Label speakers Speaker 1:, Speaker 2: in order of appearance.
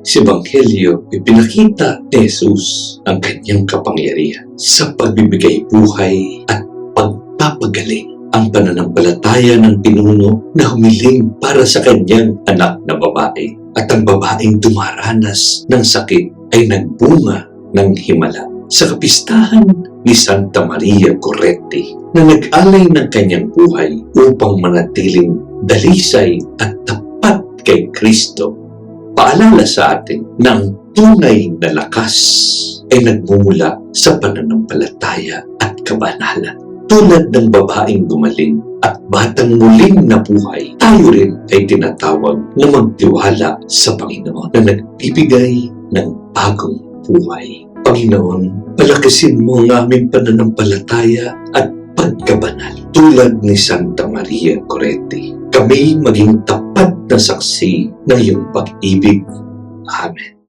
Speaker 1: Sa Ebanghelyo, ipinakita ni Jesus ang kanyang kapangyarihan sa pagbibigay buhay at pagpapagaling. Ang pananampalataya ng pinuno na humiling para sa kanyang anak na babae at ang babaeng dumaranas ng sakit ay nagbunga ng himala. Sa kapistahan ni Santa Maria Goretti na nag-alay ng kanyang buhay upang manatiling dalisay at tapat kay Kristo, paalala sa atin na ang tunay na lakas ay nagmumula sa pananampalataya at kabanalan. Tulad ng babaeng gumaling at batang muling nabuhay, tayo rin ay tinatawag na magtiwala sa Panginoon na nagbibigay ng bagong buhay. Panginoon, palakasin mo ang aming pananampalataya at pagkabanal. Tulad ni Santa Maria Goretti, kami maging tapat na saksi ng iyong pag-ibig. Amen.